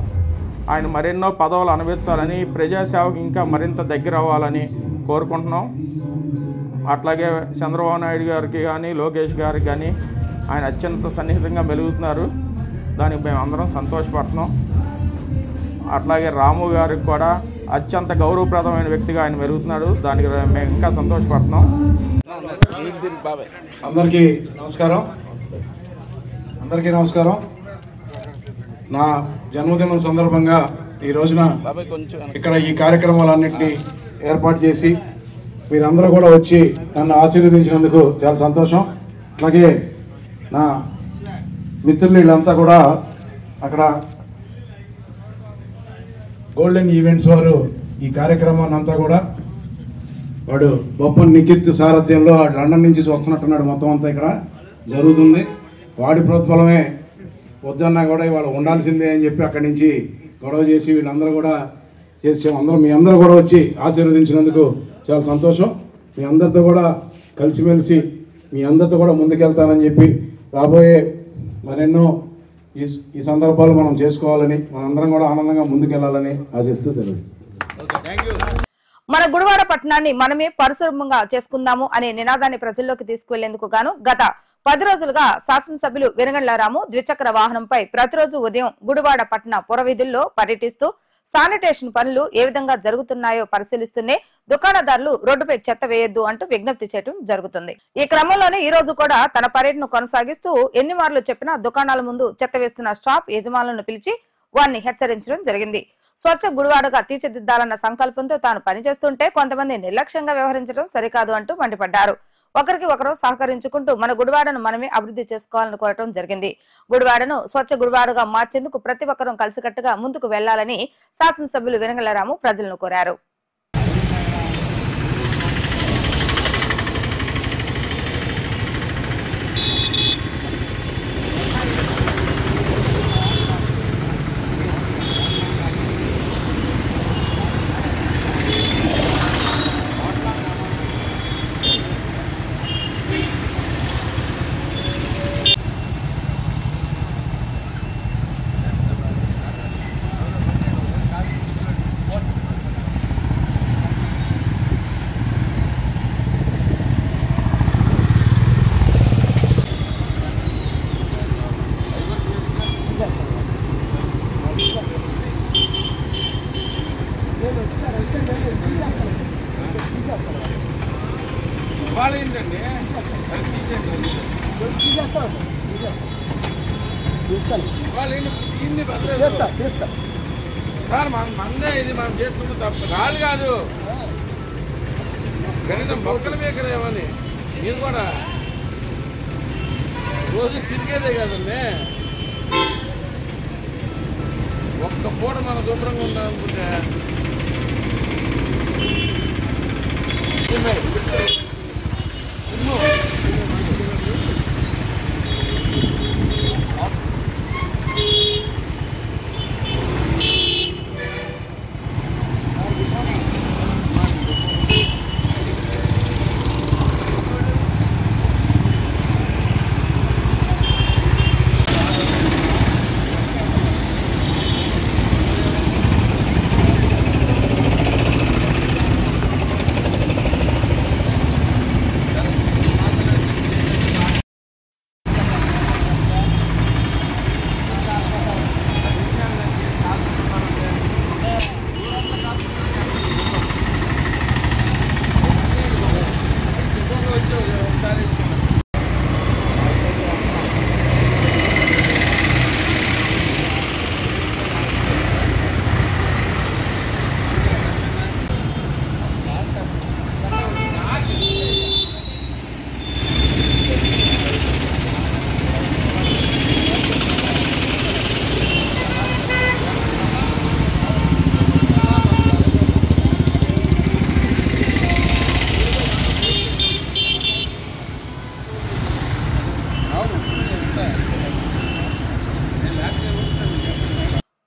Speaker 10: ఆయన మరెన్నో పదవులు అనుభవించాలని, ప్రజాసేవకు ఇంకా మరింత దగ్గర అవ్వాలని కోరుకుంటున్నాం. అట్లాగే చంద్రబాబు నాయుడు గారికి కానీ, లోకేష్ గారికి కానీ ఆయన అత్యంత సన్నిహితంగా మెలుగుతున్నారు. దానికి మేము అందరం సంతోషపడుతున్నాం. అట్లాగే రాము గారికి కూడా అత్యంత గౌరవప్రదమైన వ్యక్తిగా ఆయన మెరుగుతున్నాడు. దానికి మేము ఇంకా సంతోషపడుతున్నాం.
Speaker 11: అందరికీ నమస్కారం. నా జన్మదినం సందర్భంగా ఈ రోజున ఇక్కడ ఈ కార్యక్రమాలన్నింటినీ ఏర్పాటు చేసి మీరందరూ కూడా వచ్చి నన్ను ఆశీర్వదించినందుకు చాలా సంతోషం. అట్లాగే నా మిత్రులు వీళ్ళంతా కూడా అక్కడ గోల్డెన్ ఈవెంట్స్ వారు ఈ కార్యక్రమాన్ని అంతా కూడా వాడు బొప్పన్ నిఖిత్ సారథ్యంలో లండన్ నుంచి వస్తున్నట్టున్నాడు. మొత్తం అంతా ఇక్కడ జరుగుతుంది. వాడి ప్రోత్బలమే వద్దన్నా కూడా ఇవాళ ఉండాల్సిందే అని చెప్పి అక్కడి నుంచి గొడవ చేసి వీళ్ళందరూ కూడా చేసి మీ అందరూ కూడా వచ్చి ఆశీర్వదించినందుకు చాలా సంతోషం. మీ అందరితో కూడా కలిసిమెలిసి మీ అందరితో కూడా ముందుకెళ్తానని చెప్పి రాబోయే మరెన్నో ఈ సందర్భాలు మనం చేసుకోవాలని, మనందరం కూడా ఆనందంగా ముందుకెళ్లాలని ఆశిస్తూ సెలవు.
Speaker 2: మన గుడివాడ పట్టణాన్ని మనమే పరిశుభ్రంగా చేసుకుందాము అనే నినాదాన్ని ప్రజల్లోకి తీసుకువెళ్లేందుకు గాను గత 10 రోజులుగా శాసనసభ్యులు వెనగండ్ల రాము ద్విచక్ర వాహనంపై ప్రతిరోజు ఉదయం గుడివాడ పట్టణ పురవీధుల్లో పర్యటిస్తూ శానిటేషన్ పనులు ఏ విధంగా జరుగుతున్నాయో పరిశీలిస్తూనే దుకాణదారులు రోడ్డుపై చెత్త వేయొద్దు అంటూ విజ్ఞప్తి చేయడం జరుగుతుంది. ఈ క్రమంలోనే ఈ రోజు కూడా తన పర్యటన కొనసాగిస్తూ ఎన్ని మార్లు చెప్పినా దుకాణాల ముందు చెత్త వేస్తున్న షాప్ యజమానులను పిలిచి వారిని హెచ్చరించడం జరిగింది. స్వచ్ఛ గుడివాడగా తీర్చిదిద్దాలన్న సంకల్పంతో తాను పనిచేస్తుంటే కొంతమంది నిర్లక్ష్యంగా వ్యవహరించడం సరికాదు అంటూ మండిపడ్డారు. ఒకరికి ఒకరు సహకరించుకుంటూ మన గుడివాడను మనమే అభివృద్ధి చేసుకోవాలని కోరటం జరిగింది. గుడివాడను స్వచ్ఛ గుడివాడగా మార్చేందుకు ప్రతి ఒక్కరూ కలిసికట్టుగా ముందుకు వెళ్లాలని శాసనసభ్యులు వెనగండ్ల రాము ప్రజలను కోరారు.
Speaker 3: వాళ్ళు ఏంటండి సార్ మందే ఇది మనం చేసుకుంటే తప్ప రాళ్ళు కాదు కనీసం మొక్కలు మేకరేమని మీరు కూడా రోజు తిరిగేదే కదండి ఒక్క పూట మనం శుభ్రంగా ఉండాలనుకుంటే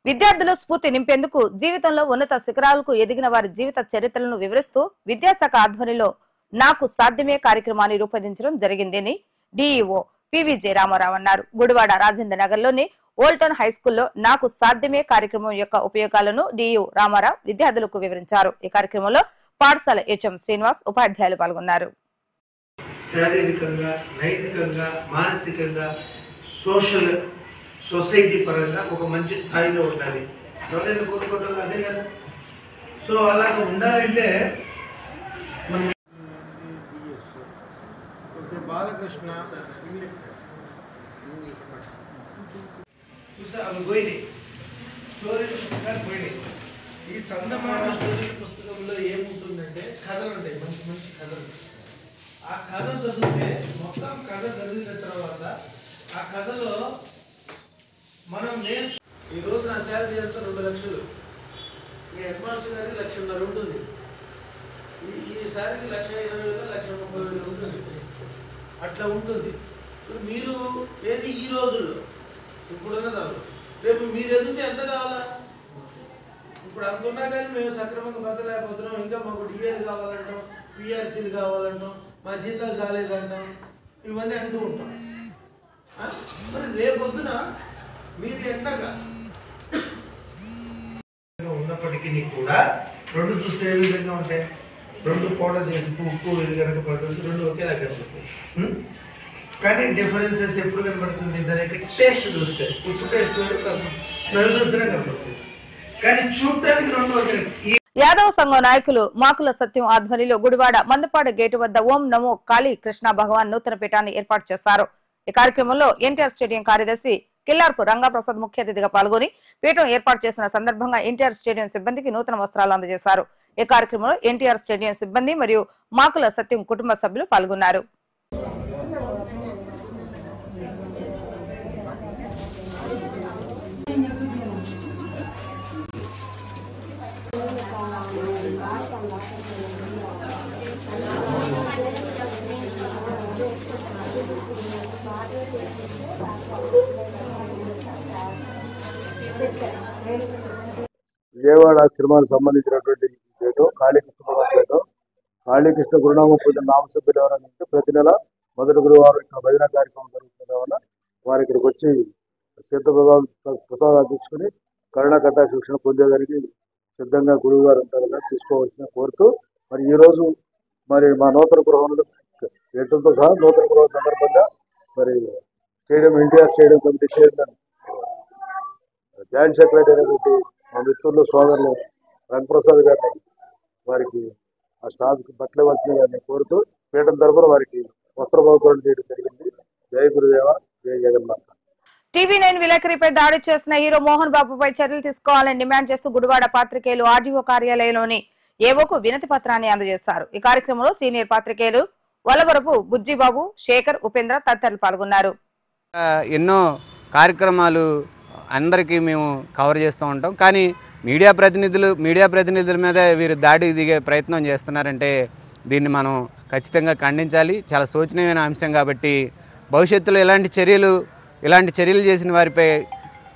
Speaker 2: విద్యార్థులు స్ఫూర్తి నింపేందుకు జీవితంలో ఉన్నత శిఖరాలకు ఎదిగిన వారి జీవిత చరిత్రలను వివరిస్తూ విద్యాశాఖ ఆధ్వర్యంలో నాకు సాధ్యమే కార్యక్రమాన్ని రూపొందించడం జరిగిందని డిఈఓ పివిజే రామారావు అన్నారు. గుడివాడ రాజేంద్ర నగర్ లోని ఓల్టన్ హై స్కూల్లో నాకు సాధ్యమే కార్యక్రమం యొక్క ఉపయోగాలను డిఈఓ రామారావు విద్యార్థులకు వివరించారు. ఈ కార్యక్రమంలో పాఠశాల హెచ్ఎం శ్రీనివాస్ ఉపాధ్యాయులు పాల్గొన్నారు.
Speaker 12: శారీరకంగా, నైతికంగా, మానసికంగా, సోషల్ సొసైటీ పరంగా ఒక మంచి స్థాయిలో ఉండాలి. ఎవరైనా కోరుకోవటం అదే కదా. సో అలాగ ఉండాలంటే మనం బాలకృష్ణ చూసా అవి పోయినాయి, స్టోరీ పుస్తకాలు పోయినాయి. ఈ చందమామ స్టోరీ పుస్తకంలో ఏముంటుందంటే కథలు ఉంటాయి, మంచి మంచి కథలు. ఆ కథ చదివితే మొత్తం కథ చదివిన తర్వాత ఆ కథలో మనం ఈ రోజు నా శాలరీ ఎంత 2 లక్షలు, ఈ హెడ్ మాస్టర్ గారి 1,50,000 ఉంటుంది, ఈ శాలరీ 1,20,000 1,30,000 ఉంటుంది, అట్లా ఉంటుంది. ఇప్పుడు మీరు ఏది ఈ రోజుల్లో ఇప్పుడున్న దానిలో రేపు మీరు ఎదిగితే ఎంత కావాలా? ఇప్పుడు అంత ఉన్నా కానీ మేము సక్రమంగా బతలేకపోతున్నాం, ఇంకా మాకు డిఏలు కావాలంటాం, పిఆర్సీలు కావాలంటాం, మా జీతాలు కాలేదంటాం, ఇవన్నీ అంటూ ఉంటాం. మరి రేపొద్దున మీరు ఎంతగా ఉన్నప్పటికీ కూడా రెండు చూస్తే ఏ విధంగా ఉంటాయి? 2 పౌడర్ చేసి ఉప్పు ఇది కనుక పడుతుంది, 2 ఒకేలా కనపడుతుంది. కానీ డిఫరెన్సెస్ ఎప్పుడు కనపడుతుంది? దాని యొక్క టేస్ట్ చూస్తే, ఉప్పు టేస్ట్ స్మెల్ చూస్తేనే కనపడుతుంది, కానీ చూడటానికి 2 ఒకే.
Speaker 2: యాదవ సంఘం నాయకులు మాకుల సత్యం ఆధ్వర్యంలో గుడివాడ మందపాడు గేటు వద్ద ఓం నమో కాళీ కృష్ణ భగవాన్ నూతన పీఠాన్ని ఏర్పాటు చేశారు. ఈ కార్యక్రమంలో ఎన్టీఆర్ స్టేడియం కార్యదర్శి కిల్లార్పు రంగాప్రసాద్ ముఖ్య అతిథిగా పాల్గొని పీఠం ఏర్పాటు చేసిన సందర్భంగా ఎన్టీఆర్ స్టేడియం సిబ్బందికి నూతన వస్త్రాలు అందజేశారు. ఈ కార్యక్రమంలో ఎన్టీఆర్ స్టేడియం సిబ్బంది మరియు మాకుల సత్యం కుటుంబ సభ్యులు పాల్గొన్నారు.
Speaker 13: విజయవాడ సినిమాకు సంబంధించినటువంటి పేట కాళీకృష్ణ గురునామ పూజ నామ సభ్యులు ఎవరంటే ప్రతి నెల మొదటి గురువారం ఇక్కడ భజన కార్యక్రమం జరుగుతుంది వల్ల వారు ఇక్కడికి వచ్చి ప్రసాదాలు తెచ్చుకుని కరుణ కట్టా శిక్షణ పొందేదానికి సిద్ధంగా గురువు గారు ఉంటారు కదా, తీసుకోవాల్సిన కోరుతూ మరి ఈరోజు మరి మా నూతన గృహంలో గేట్లతో సహా నూతన గృహం సందర్భంగా మరి stadium NTR stadium committee chairman joint secretary అయినటువంటి మా మిత్రులు సోదరులు రంగప్రసాద్ గారిని వారికి ఆ స్టాఫ్కి బట్టలు ఇవ్వాల్సిందిగా కోరుతూ పీఠం తరపున వారికి వస్త్ర బహుకరణ చేయడం జరిగింది. జయ గురుదేవ, జయ జగన్నాథ.
Speaker 2: TV9 విలేకరిపై దాడి చేసిన హీరో మోహన్ బాబుపై చర్యలు తీసుకోవాలని డిమాండ్ చేస్తూ గుడివాడ పాత్రికేయులు ఆర్డీఓ కార్యాలయంలోని ఏవోకు వినతి పత్రాన్ని అందజేశారు. ఈ కార్యక్రమంలో సీనియర్ పాత్రికేయులు వలవరపు బుజ్జిబాబు, శేఖర్, ఉపేంద్ర తదితరులు పాల్గొన్నారు.
Speaker 14: ఎన్నో కార్యక్రమాలు అందరికీ మేము కవర్ చేస్తూ ఉంటాం. కానీ మీడియా ప్రతినిధుల మీద వీరు దాడి దిగే ప్రయత్నం చేస్తున్నారంటే దీన్ని మనం ఖచ్చితంగా ఖండించాలి. చాలా శోచనీయమైన అంశం కాబట్టి భవిష్యత్తులో ఇలాంటి చర్యలు చేసిన వారిపై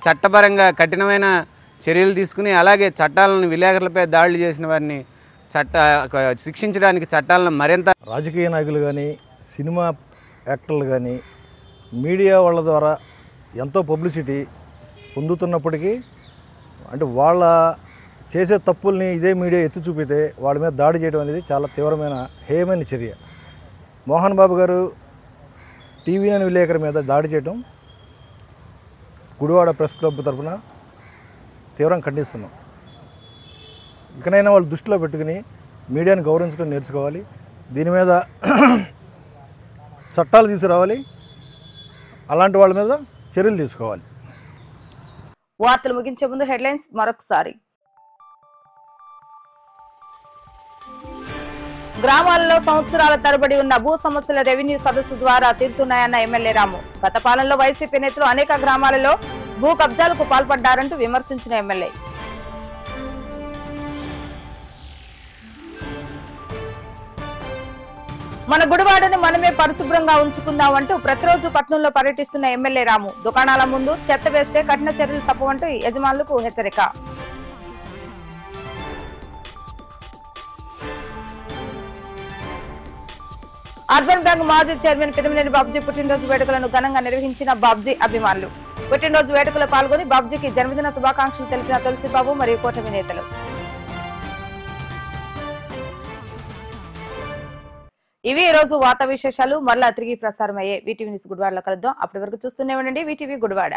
Speaker 14: చట్టపరంగా కఠినమైన చర్యలు తీసుకుని అలాగే చట్టాలను విలేకరులపై దాడులు చేసిన వారిని శిక్షించడానికి చట్టాలను మరింత
Speaker 15: రాజకీయ నాయకులు కానీ సినిమా యాక్టర్లు కానీ మీడియా వాళ్ళ ద్వారా ఎంతో పబ్లిసిటీ పొందుతున్నప్పటికీ అంటే వాళ్ళ చేసే తప్పుల్ని ఇదే మీడియా ఎత్తి చూపితే వాళ్ళ మీద దాడి చేయడం అనేది చాలా తీవ్రమైన హేయమైన చర్య. మోహన్ బాబు గారు TV9 విలేకరి మీద దాడి చేయడం గుడివాడ ప్రెస్ క్లబ్ తరఫున తీవ్రంగా ఖండిస్తున్నాం. ఇకనైనా వాళ్ళు దృష్టిలో పెట్టుకుని మీడియాని గౌరవించడం నేర్చుకోవాలి. దీని మీద చట్టాలు తీసుకురావాలి. అలాంటి వాళ్ళ మీద చర్యలు తీసుకోవాలి.
Speaker 2: వార్తలు ముగించే ముందు హెడ్లైన్స్ మరొకసారి. గ్రామాలలో సంవత్సరాల తరబడి ఉన్న భూ సమస్యల రెవెన్యూ సదస్సు ద్వారా తీరుతున్నాయన్న ఎమ్మెల్యే రాము. గత పాలనలో వైసీపీ నేతలు అనేక గ్రామాలలో భూ కబ్జాలకు పాల్పడ్డారంటూ విమర్శించిన ఎమ్మెల్యే. మన గుడివాడను మనమే పరిశుభ్రంగా ఉంచుకుందామంటూ ప్రతిరోజు పట్నంలో పర్యటిస్తున్న ఎమ్మెల్యే రాము. దుకాణాల ముందు చెత్త వేస్తే కఠిన చర్యలు తప్పవంటూ యజమానులకు హెచ్చరిక. అర్బన్ బ్యాంక్ మాజీ చైర్మన్ పిరమినేని బాబ్జీ పుట్టినరోజు వేడుకలను ఘనంగా నిర్వహించిన బాబ్జీ అభిమానులు. పుట్టినరోజు వేడుకలో పాల్గొని బాబ్జీకి జన్మదిన శుభాకాంక్షలు తెలిపిన తులసిబాబు మరియు కూటమి నేతలు. ఇవి ఈ రోజు వార్తా విశేషాలు. మరలా తిరిగి ప్రసారం అయ్యే వీటీవీ న్యూస్ గుడివాడలో కలుద్దాం. అప్పటి వరకు చూస్తూనే ఉండండి వీటీవీ గుడివాడ.